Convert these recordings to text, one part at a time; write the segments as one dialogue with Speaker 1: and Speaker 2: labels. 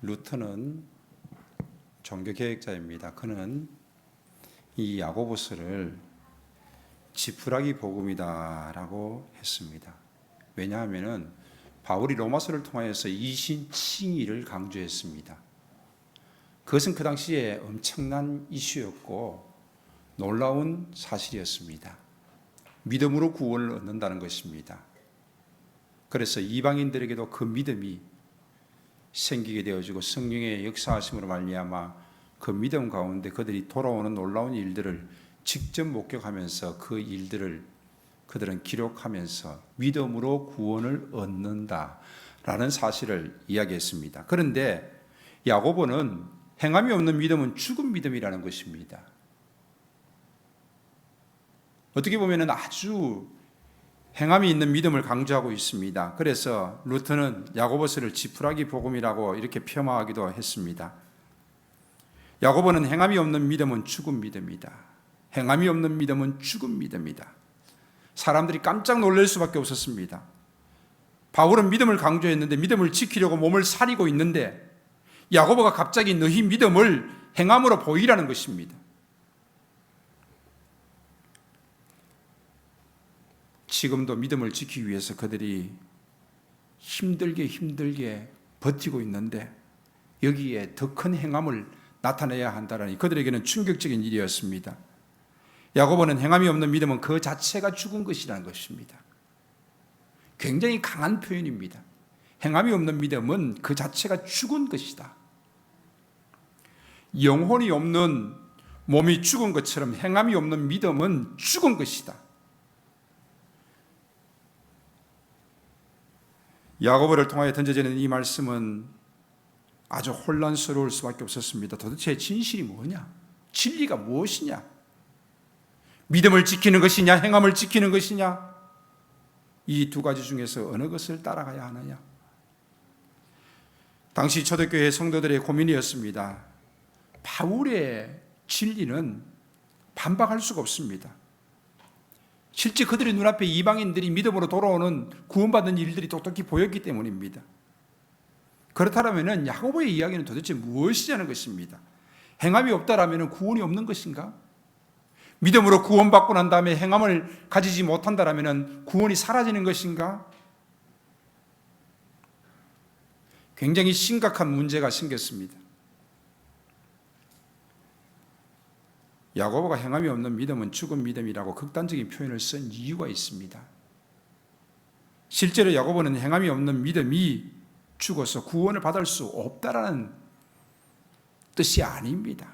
Speaker 1: 루터는 종교개혁자입니다. 그는 이 야고보서를 지푸라기 복음이다라고 했습니다. 왜냐하면 바울이 로마서를 통하여서 이신칭의를 강조했습니다. 그것은 그 당시에 엄청난 이슈였고 놀라운 사실이었습니다. 믿음으로 구원을 얻는다는 것입니다. 그래서 이방인들에게도 그 믿음이 생기게 되어지고 성령의 역사하심으로 말미암아 그 믿음 가운데 그들이 돌아오는 놀라운 일들을 직접 목격하면서 그 일들을 그들은 기록하면서 믿음으로 구원을 얻는다라는 사실을 이야기했습니다. 그런데 야고보는 행함이 없는 믿음은 죽은 믿음이라는 것입니다. 어떻게 보면 아주 행함이 있는 믿음을 강조하고 있습니다. 그래서 루터는 야고보서를 지푸라기 복음이라고 이렇게 폄하하기도 했습니다. 야고보는 행함이 없는 믿음은 죽은 믿음이다. 행함이 없는 믿음은 죽은 믿음이다. 사람들이 깜짝 놀랄 수밖에 없었습니다. 바울은 믿음을 강조했는데 믿음을 지키려고 몸을 사리고 있는데 야고보가 갑자기 너희 믿음을 행함으로 보이라는 것입니다. 지금도 믿음을 지키기 위해서 그들이 힘들게 버티고 있는데 여기에 더 큰 행함을 나타내야 한다라니 그들에게는 충격적인 일이었습니다. 야고보는 행함이 없는 믿음은 그 자체가 죽은 것이라는 것입니다. 굉장히 강한 표현입니다. 행함이 없는 믿음은 그 자체가 죽은 것이다. 영혼이 없는 몸이 죽은 것처럼 행함이 없는 믿음은 죽은 것이다. 야고보를 통하여 던져지는 이 말씀은 아주 혼란스러울 수밖에 없었습니다. 도대체 진실이 뭐냐? 진리가 무엇이냐? 믿음을 지키는 것이냐? 행함을 지키는 것이냐? 이 두 가지 중에서 어느 것을 따라가야 하느냐? 당시 초대교회 성도들의 고민이었습니다. 바울의 진리는 반박할 수가 없습니다. 실제 그들의 눈앞에 이방인들이 믿음으로 돌아오는 구원받는 일들이 똑똑히 보였기 때문입니다. 그렇다면 야고보의 이야기는 도대체 무엇이냐는 것입니다. 행함이 없다라면 구원이 없는 것인가? 믿음으로 구원받고 난 다음에 행함을 가지지 못한다라면 구원이 사라지는 것인가? 굉장히 심각한 문제가 생겼습니다. 야고보가 행함이 없는 믿음은 죽은 믿음이라고 극단적인 표현을 쓴 이유가 있습니다. 실제로 야고보는 행함이 없는 믿음이 죽어서 구원을 받을 수 없다라는 뜻이 아닙니다.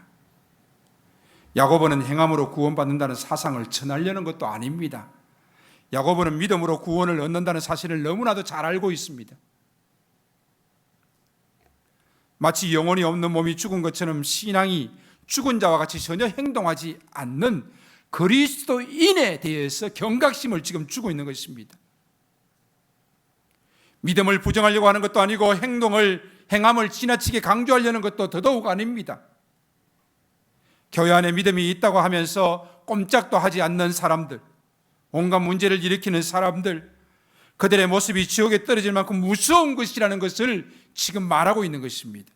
Speaker 1: 야고보는 행함으로 구원받는다는 사상을 전하려는 것도 아닙니다. 야고보는 믿음으로 구원을 얻는다는 사실을 너무나도 잘 알고 있습니다. 마치 영혼이 없는 몸이 죽은 것처럼 신앙이 죽은 자와 같이 전혀 행동하지 않는 그리스도인에 대해서 경각심을 지금 주고 있는 것입니다. 믿음을 부정하려고 하는 것도 아니고 행함을 지나치게 강조하려는 것도 더더욱 아닙니다. 교회 안에 믿음이 있다고 하면서 꼼짝도 하지 않는 사람들, 온갖 문제를 일으키는 사람들, 그들의 모습이 지옥에 떨어질 만큼 무서운 것이라는 것을 지금 말하고 있는 것입니다.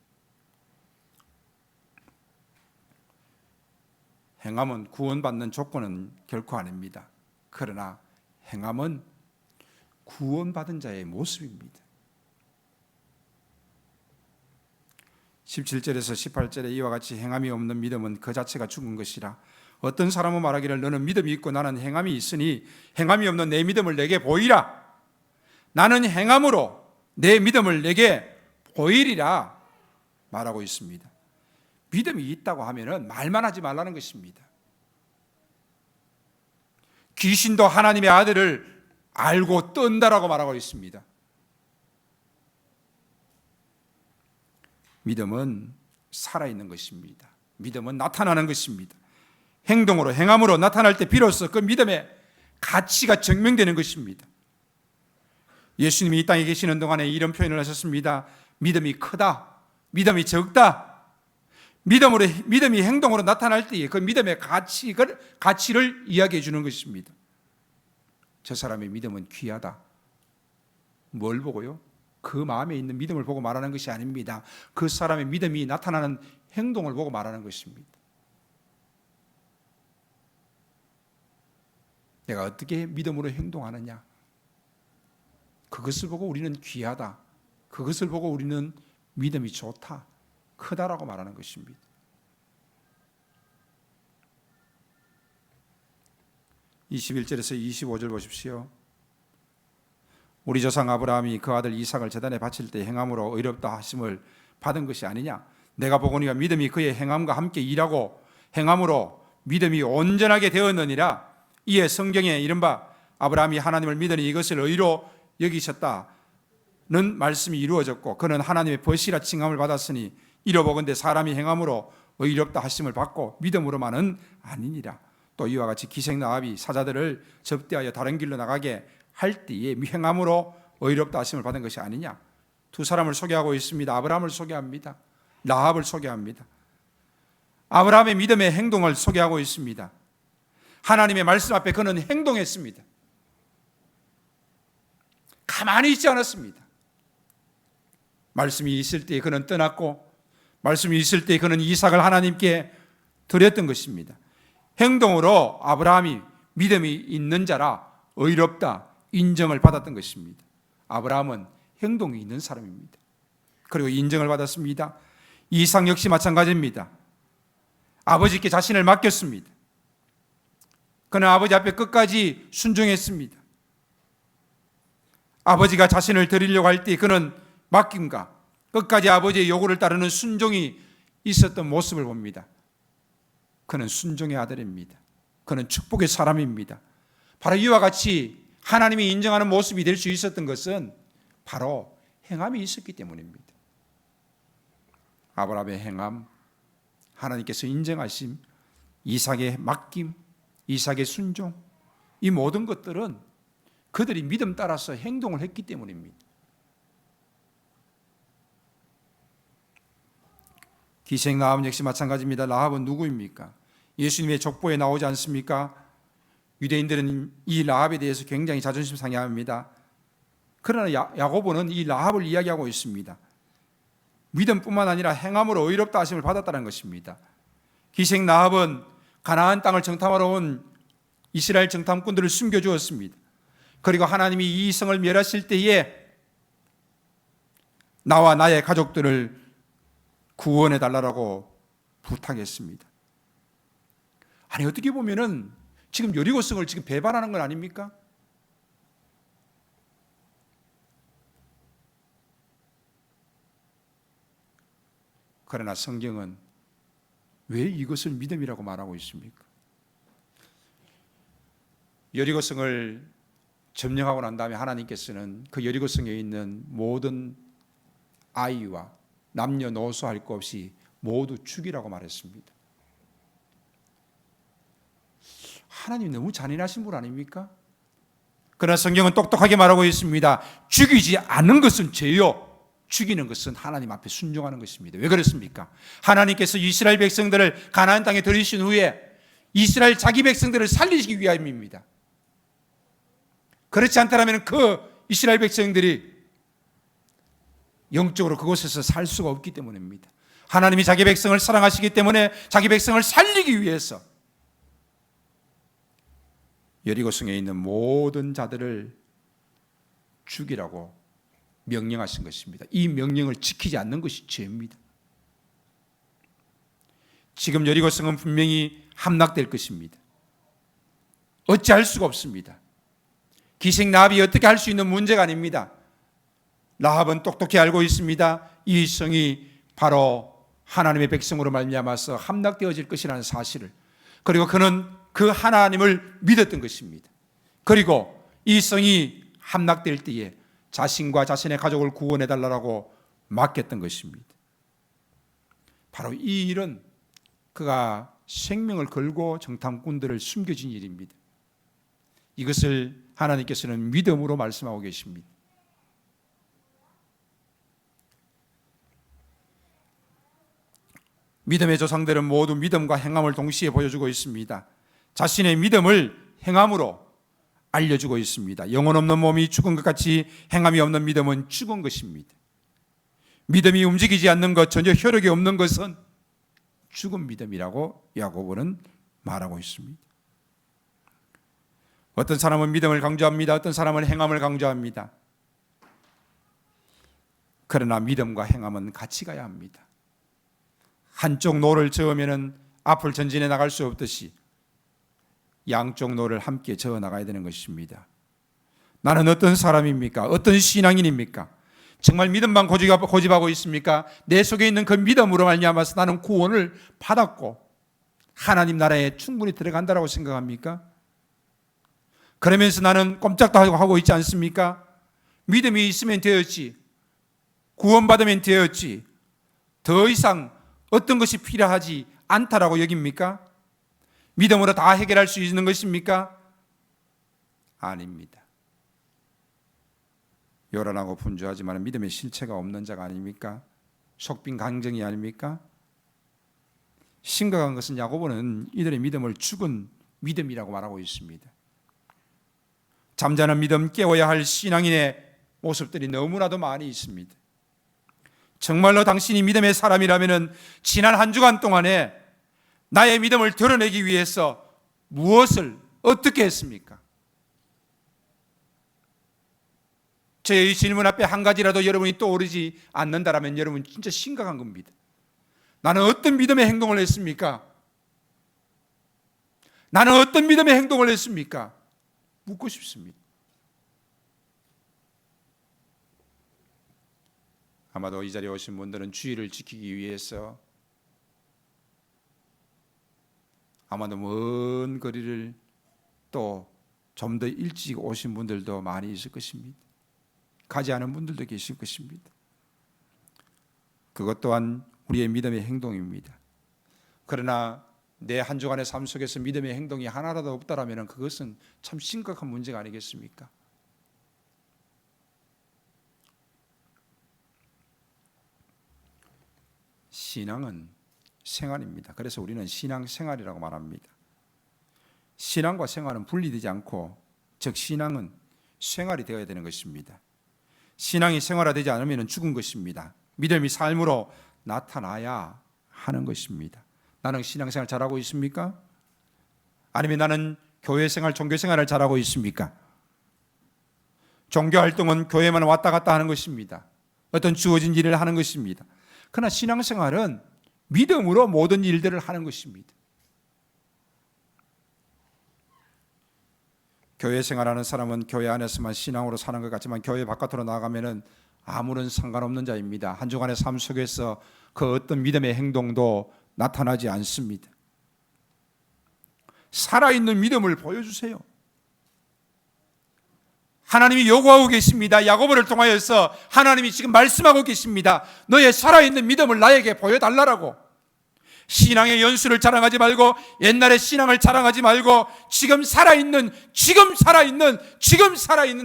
Speaker 1: 행함은 구원받는 조건은 결코 아닙니다. 그러나 행함은 구원받은 자의 모습입니다. 17절에서 18절에 이와 같이 행함이 없는 믿음은 그 자체가 죽은 것이라. 어떤 사람은 말하기를 너는 믿음이 있고 나는 행함이 있으니 행함이 없는 내 믿음을 내게 보이라. 나는 행함으로 내 믿음을 내게 보이리라 말하고 있습니다. 믿음이 있다고 하면 말만 하지 말라는 것입니다. 귀신도 하나님의 아들을 알고 떤다라고 말하고 있습니다. 믿음은 살아있는 것입니다. 믿음은 나타나는 것입니다. 행동으로, 행함으로 나타날 때 비로소 그 믿음의 가치가 증명되는 것입니다. 예수님이 이 땅에 계시는 동안에 이런 표현을 하셨습니다. 믿음이 크다, 믿음이 적다. 믿음이 행동으로 나타날 때에 그 믿음의 가치를 이야기해 주는 것입니다. 저 사람의 믿음은 귀하다. 뭘 보고요? 그 마음에 있는 믿음을 보고 말하는 것이 아닙니다. 그 사람의 믿음이 나타나는 행동을 보고 말하는 것입니다. 내가 어떻게 믿음으로 행동하느냐, 그것을 보고 우리는 귀하다, 그것을 보고 우리는 믿음이 좋다, 크다라고 말하는 것입니다. (21절에서 25절) 보십시오. 우리 조상 아브라함이 그 아들 이삭을 제단에 바칠 때 행함으로 의롭다 하심을 받은 것이 아니냐. 내가 보거니와 믿음이 그의 행함과 함께 일하고 행함으로 믿음이 온전하게 되었느니라. 이에 성경에 이른바 아브라함이 하나님을 믿으니 이것을 의로 여기셨다는 말씀이 이루어졌고, 그는 하나님의 벗이라 칭함을 받았으니 이러보건대 사람이 행함으로 의롭다 하심을 받고 믿음으로만은 아니니라. 또 이와 같이 기생 나합이 사자들을 접대하여 다른 길로 나가게 할 때에 행함으로 의롭다 하심을 받은 것이 아니냐. 두 사람을 소개하고 있습니다. 아브라함을 소개합니다. 라합을 소개합니다. 아브라함의 믿음의 행동을 소개하고 있습니다. 하나님의 말씀 앞에 그는 행동했습니다. 가만히 있지 않았습니다. 말씀이 있을 때 그는 떠났고, 말씀이 있을 때 그는 이삭을 하나님께 드렸던 것입니다. 행동으로 아브라함이 믿음이 있는 자라 의롭다 인정을 받았던 것입니다. 아브라함은 행동이 있는 사람입니다. 그리고 인정을 받았습니다. 이삭 역시 마찬가지입니다. 아버지께 자신을 맡겼습니다. 그는 아버지 앞에 끝까지 순종했습니다. 아버지가 자신을 드리려고 할 때 그는 맡김과 끝까지 아버지의 요구를 따르는 순종이 있었던 모습을 봅니다. 그는 순종의 아들입니다. 그는 축복의 사람입니다. 바로 이와 같이 하나님이 인정하는 모습이 될 수 있었던 것은 바로 행함이 있었기 때문입니다. 아브라함의 행함, 하나님께서 인정하심, 이삭의 맡김, 이삭의 순종, 이 모든 것들은 그들이 믿음 따라서 행동을 했기 때문입니다. 기생 라합 역시 마찬가지입니다. 라합은 누구입니까? 예수님의 족보에 나오지 않습니까? 유대인들은 이 라합에 대해서 굉장히 자존심 상해합니다. 그러나 야고보는 이 라합을 이야기하고 있습니다. 믿음뿐만 아니라 행함으로 의롭다 하심을 받았다는 것입니다. 기생 라합은 가나안 땅을 정탐하러 온 이스라엘 정탐꾼들을 숨겨주었습니다. 그리고 하나님이 이 성을 멸하실 때에 나와 나의 가족들을 구원해 달라고 부탁했습니다. 아니, 어떻게 보면은 지금 여리고성을 지금 배반하는 건 아닙니까? 그러나 성경은 왜 이것을 믿음이라고 말하고 있습니까? 여리고성을 점령하고 난 다음에 하나님께서는 그 여리고성에 있는 모든 아이와 남녀노소 할 것 없이 모두 죽이라고 말했습니다. 하나님 너무 잔인하신 분 아닙니까? 그러나 성경은 똑똑하게 말하고 있습니다. 죽이지 않는 것은 죄요, 죽이는 것은 하나님 앞에 순종하는 것입니다. 왜 그렇습니까? 하나님께서 이스라엘 백성들을 가나안 땅에 들이신 후에 이스라엘 자기 백성들을 살리시기 위함입니다. 그렇지 않다면 그 이스라엘 백성들이 영적으로 그곳에서 살 수가 없기 때문입니다. 하나님이 자기 백성을 사랑하시기 때문에 자기 백성을 살리기 위해서 여리고성에 있는 모든 자들을 죽이라고 명령하신 것입니다. 이 명령을 지키지 않는 것이 죄입니다. 지금 여리고성은 분명히 함락될 것입니다. 어찌할 수가 없습니다. 기생 라합이 어떻게 할 수 있는 문제가 아닙니다. 라합은 똑똑히 알고 있습니다. 이 성이 바로 하나님의 백성으로 말미암아서 함락되어질 것이라는 사실을. 그리고 그는 그 하나님을 믿었던 것입니다. 그리고 이 성이 함락될 때에 자신과 자신의 가족을 구원해달라고 맡겼던 것입니다. 바로 이 일은 그가 생명을 걸고 정탐꾼들을 숨겨진 일입니다. 이것을 하나님께서는 믿음으로 말씀하고 계십니다. 믿음의 조상들은 모두 믿음과 행함을 동시에 보여주고 있습니다. 자신의 믿음을 행함으로 알려주고 있습니다. 영혼 없는 몸이 죽은 것 같이 행함이 없는 믿음은 죽은 것입니다. 믿음이 움직이지 않는 것, 전혀 효력이 없는 것은 죽은 믿음이라고 야고보는 말하고 있습니다. 어떤 사람은 믿음을 강조합니다. 어떤 사람은 행함을 강조합니다. 그러나 믿음과 행함은 같이 가야 합니다. 한쪽 노를 저으면 앞을 전진해 나갈 수 없듯이 양쪽 노를 함께 저어 나가야 되는 것입니다. 나는 어떤 사람입니까? 어떤 신앙인입니까? 정말 믿음만 고집하고 있습니까? 내 속에 있는 그 믿음으로 말미암아서 나는 구원을 받았고 하나님 나라에 충분히 들어간다라고 생각합니까? 그러면서 나는 꼼짝도 하고 있지 않습니까? 믿음이 있으면 되었지, 구원받으면 되었지, 더 이상 어떤 것이 필요하지 않다라고 여깁니까? 믿음으로 다 해결할 수 있는 것입니까? 아닙니다. 요란하고 분주하지만 믿음의 실체가 없는 자가 아닙니까? 속빈 강정이 아닙니까? 심각한 것은 야고보는 이들의 믿음을 죽은 믿음이라고 말하고 있습니다. 잠자는 믿음, 깨워야 할 신앙인의 모습들이 너무나도 많이 있습니다. 정말로 당신이 믿음의 사람이라면 지난 한 주간 동안에 나의 믿음을 드러내기 위해서 무엇을 어떻게 했습니까? 저의 질문 앞에 한 가지라도 여러분이 떠오르지 않는다면 여러분 진짜 심각한 겁니다. 나는 어떤 믿음의 행동을 했습니까? 나는 어떤 믿음의 행동을 했습니까? 묻고 싶습니다. 아마도 이 자리에 오신 분들은 주의를 지키기 위해서 아마도 먼 거리를 또 좀 더 일찍 오신 분들도 많이 있을 것입니다. 가지 않은 분들도 계실 것입니다. 그것 또한 우리의 믿음의 행동입니다. 그러나 내 한 주간의 삶 속에서 믿음의 행동이 하나라도 없다라면 그것은 참 심각한 문제가 아니겠습니까? 신앙은 생활입니다. 그래서 우리는 신앙생활이라고 말합니다. 신앙과 생활은 분리되지 않고, 즉 신앙은 생활이 되어야 되는 것입니다. 신앙이 생활화되지 않으면 죽은 것입니다. 믿음이 삶으로 나타나야 하는 것입니다. 나는 신앙생활 잘하고 있습니까? 아니면 나는 교회생활, 종교생활을 잘하고 있습니까? 종교활동은 교회만 왔다 갔다 하는 것입니다. 어떤 주어진 일을 하는 것입니다. 그러나 신앙생활은 믿음으로 모든 일들을 하는 것입니다. 교회 생활하는 사람은 교회 안에서만 신앙으로 사는 것 같지만 교회 바깥으로 나가면은 아무런 상관없는 자입니다. 한 주간의 삶 속에서 그 어떤 믿음의 행동도 나타나지 않습니다. 살아있는 믿음을 보여주세요. 하나님이 요구하고 계십니다. 야고보를 통하여서 하나님이 지금 말씀하고 계십니다. 너의 살아있는 믿음을 나에게 보여달라고. 신앙의 연수를 자랑하지 말고, 옛날의 신앙을 자랑하지 말고, 지금 살아있는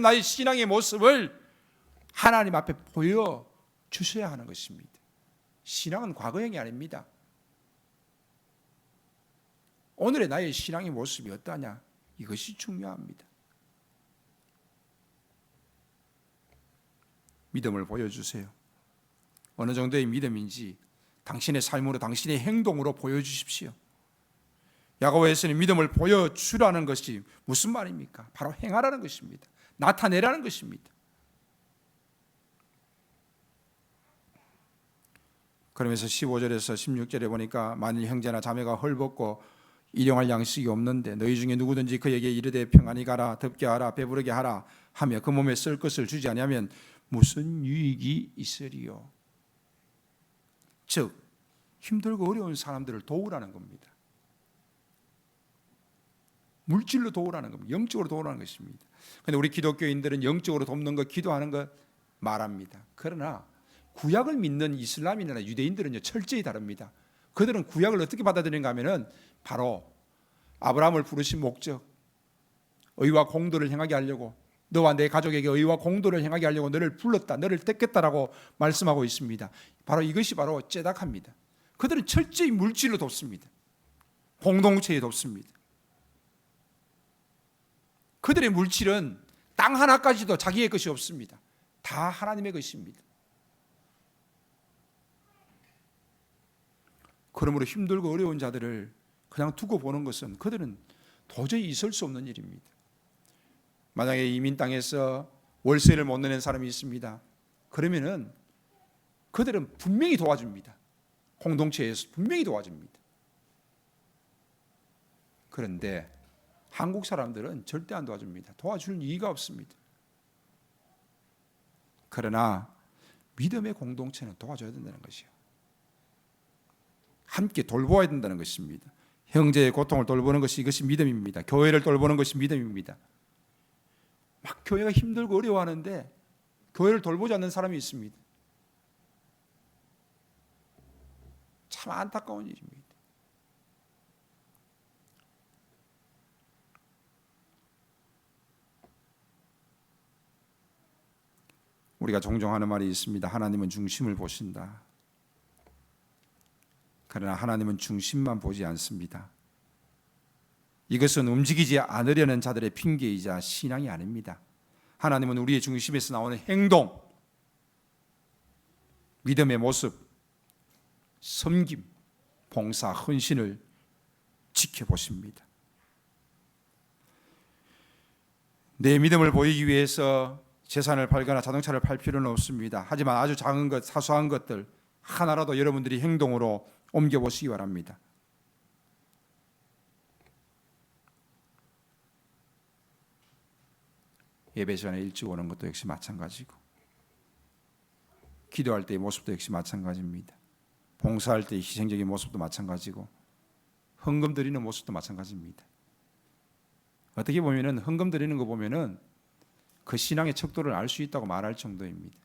Speaker 1: 나의 신앙의 모습을 하나님 앞에 보여주셔야 하는 것입니다. 신앙은 과거형이 아닙니다. 오늘의 나의 신앙의 모습이 어떠하냐, 이것이 중요합니다. 믿음을 보여주세요. 어느 정도의 믿음인지 당신의 삶으로, 당신의 행동으로 보여주십시오. 야고보에서는 믿음을 보여주라는 것이 무슨 말입니까? 바로 행하라는 것입니다. 나타내라는 것입니다. 그러면서 15절에서 16절에 보니까 만일 형제나 자매가 헐벗고 일용할 양식이 없는데 너희 중에 누구든지 그에게 이르되 평안히 가라, 덥게 하라, 배부르게 하라 하며 그 몸에 쓸 것을 주지 아니하면 무슨 유익이 있으리요? 즉 힘들고 어려운 사람들을 도우라는 겁니다. 물질로 도우라는 겁니다. 영적으로 도우라는 것입니다. 그런데 우리 기독교인들은 영적으로 돕는 것, 기도하는 것 말합니다. 그러나 구약을 믿는 이슬람이나 유대인들은요 철저히 다릅니다. 그들은 구약을 어떻게 받아들이는가 하면은 바로 아브라함을 부르신 목적, 의와 공도를 행하게 하려고, 너와 내 가족에게 의와 공도를 행하게 하려고 너를 불렀다, 너를 택했다라고 말씀하고 있습니다. 바로 이것이 바로 째닥합니다. 그들은 철저히 물질로 돕습니다. 공동체에 돕습니다. 그들의 물질은 땅 하나까지도 자기의 것이 없습니다. 다 하나님의 것입니다. 그러므로 힘들고 어려운 자들을 그냥 두고 보는 것은 그들은 도저히 있을 수 없는 일입니다. 만약에 이민 땅에서 월세를 못 내는 사람이 있습니다. 그러면은 그들은 분명히 도와줍니다. 공동체에서 분명히 도와줍니다. 그런데 한국 사람들은 절대 안 도와줍니다. 도와줄 이유가 없습니다. 그러나 믿음의 공동체는 도와줘야 된다는 것이요. 함께 돌보아야 된다는 것입니다. 형제의 고통을 돌보는 것이 이것이 믿음입니다. 교회를 돌보는 것이 믿음입니다. 막 교회가 힘들고 어려워하는데 교회를 돌보지 않는 사람이 있습니다. 참 안타까운 일입니다. 우리가 종종 하는 말이 있습니다. 하나님은 중심을 보신다. 그러나 하나님은 중심만 보지 않습니다. 이것은 움직이지 않으려는 자들의 핑계이자 신앙이 아닙니다. 하나님은 우리의 중심에서 나오는 행동, 믿음의 모습, 섬김, 봉사, 헌신을 지켜보십니다. 내 믿음을 보이기 위해서 재산을 팔거나 자동차를 팔 필요는 없습니다. 하지만 아주 작은 것, 사소한 것들 하나라도 여러분들이 행동으로 옮겨보시기 바랍니다. 예배 전에 일찍 오는 것도 역시 마찬가지고, 기도할 때의 모습도 역시 마찬가지입니다. 봉사할 때의 희생적인 모습도 마찬가지고, 헌금 드리는 모습도 마찬가지입니다. 어떻게 보면은 헌금 드리는 거 보면은 그 신앙의 척도를 알 수 있다고 말할 정도입니다.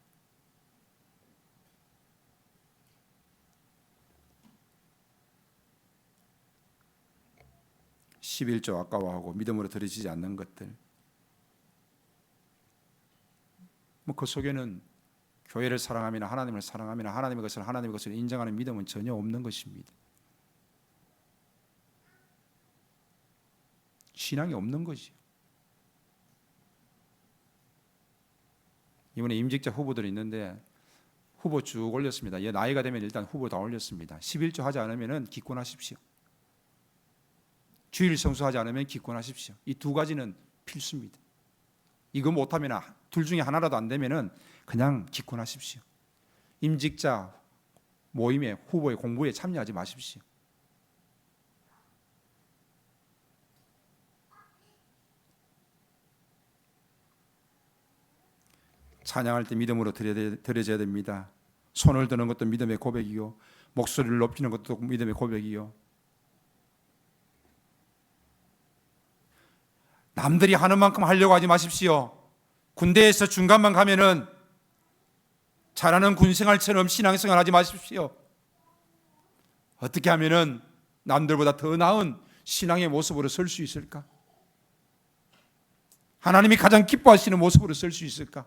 Speaker 1: (11조) 아까워하고 믿음으로 드려지지 않는 것들, 그 속에는 교회를 사랑하며 하나님을 사랑하며 하나님의 것을 인정하는 믿음은 전혀 없는 것입니다. 신앙이 없는 것이요. 이번에 임직자 후보들이 있는데 후보 쭉 올렸습니다. 나이가 되면 일단 후보 다 올렸습니다. 11조 하지 않으면 기권하십시오. 주일 성수하지 않으면 기권하십시오. 이 두 가지는 필수입니다. 이거 못하면 둘 중에 하나라도 안 되면 그냥 기권하십시오. 임직자 모임에 후보의 공부에 참여하지 마십시오. 찬양할 때 믿음으로 드려져야 됩니다. 손을 드는 것도 믿음의 고백이요, 목소리를 높이는 것도 믿음의 고백이요. 남들이 하는 만큼 하려고 하지 마십시오. 군대에서 중간만 가면은 잘하는 군생활처럼 신앙생활 하지 마십시오. 어떻게 하면은 남들보다 더 나은 신앙의 모습으로 설 수 있을까? 하나님이 가장 기뻐하시는 모습으로 설 수 있을까?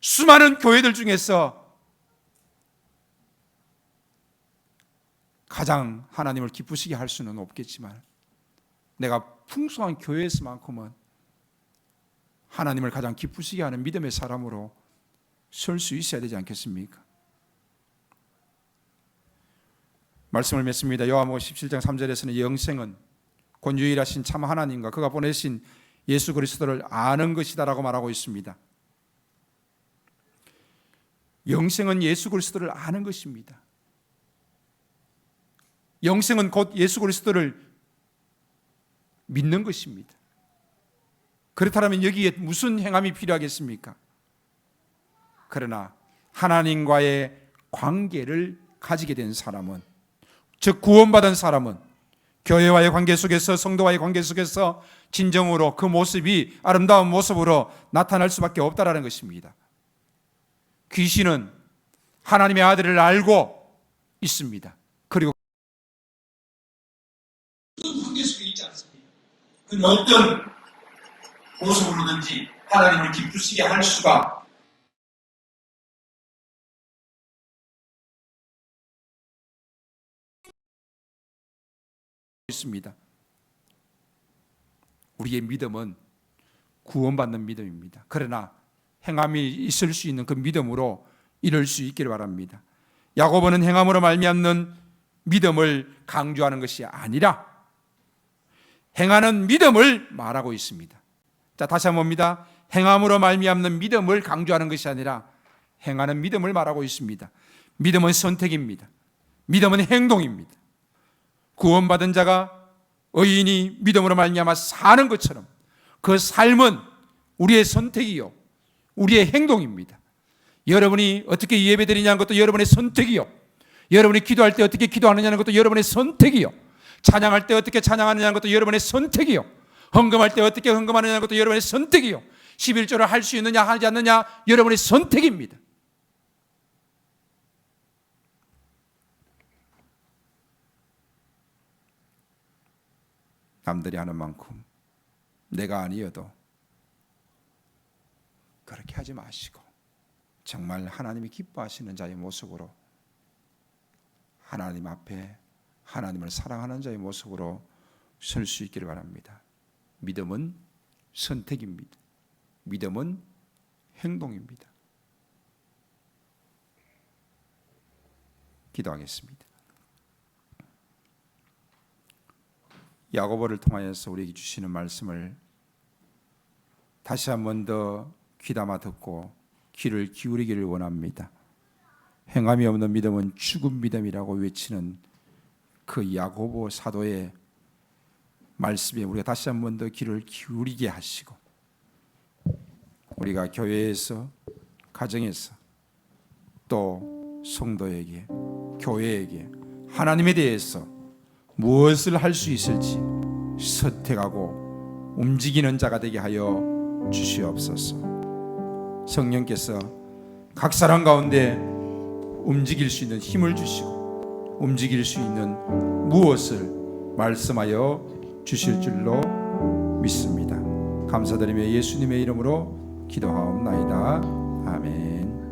Speaker 1: 수많은 교회들 중에서 가장 하나님을 기쁘시게 할 수는 없겠지만 내가 풍성한 교회에서만큼은 하나님을 가장 기쁘시게 하는 믿음의 사람으로 설 수 있어야 되지 않겠습니까? 말씀을 맺습니다. 요한복음 17장 3절에서는 영생은 곧 유일하신 참 하나님과 그가 보내신 예수 그리스도를 아는 것이다라고 말하고 있습니다. 영생은 예수 그리스도를 아는 것입니다. 영생은 곧 예수 그리스도를 믿는 것입니다. 그렇다면 여기에 무슨 행함이 필요하겠습니까? 그러나 하나님과의 관계를 가지게 된 사람은, 즉 구원받은 사람은 교회와의 관계 속에서, 성도와의 관계 속에서 진정으로 그 모습이 아름다운 모습으로 나타날 수밖에 없다라는 것입니다. 귀신은 하나님의 아들을 알고 있습니다. 그리고 그 관계 속에 있지 않습니다. 그는 어떤 모습으로든지 하나님을 기쁘시게 할 수가 있습니다. 우리의 믿음은 구원받는 믿음입니다. 그러나 행함이 있을 수 있는 그 믿음으로 이룰 수 있기를 바랍니다. 야고보는 행함으로 말미암는 믿음을 강조하는 것이 아니라 행하는 믿음을 말하고 있습니다. 자, 다시 한번 봅니다. 행함으로 말미암는 믿음을 강조하는 것이 아니라 행하는 믿음을 말하고 있습니다. 믿음은 선택입니다. 믿음은 행동입니다. 구원받은 자가 의인이 믿음으로 말미암아 사는 것처럼 그 삶은 우리의 선택이요, 우리의 행동입니다. 여러분이 어떻게 예배드리냐는 것도 여러분의 선택이요, 여러분이 기도할 때 어떻게 기도하느냐는 것도 여러분의 선택이요, 찬양할 때 어떻게 찬양하느냐는 것도 여러분의 선택이요, 헌금할 때 어떻게 헌금하느냐는 것도 여러분의 선택이요, 11조를 할 수 있느냐 하지 않느냐 여러분의 선택입니다. 남들이 하는 만큼 내가 아니어도 그렇게 하지 마시고 정말 하나님이 기뻐하시는 자의 모습으로, 하나님 앞에 하나님을 사랑하는 자의 모습으로 설 수 있기를 바랍니다. 믿음은 선택입니다. 믿음은 행동입니다. 기도하겠습니다. 야고보를 통하여서 우리에게 주시는 말씀을 다시 한 번 더 귀담아 듣고 귀를 기울이기를 원합니다. 행함이 없는 믿음은 죽은 믿음이라고 외치는 그 야고보 사도의 말씀에 우리가 다시 한 번 더 귀를 기울이게 하시고, 우리가 교회에서, 가정에서, 또 성도에게, 교회에게 하나님에 대해서 무엇을 할 수 있을지 선택하고 움직이는 자가 되게 하여 주시옵소서. 성령께서 각 사람 가운데 움직일 수 있는 힘을 주시고 움직일 수 있는 무엇을 말씀하여 주실 줄로 믿습니다. 감사드리며 예수님의 이름으로 기도하옵나이다. 아멘.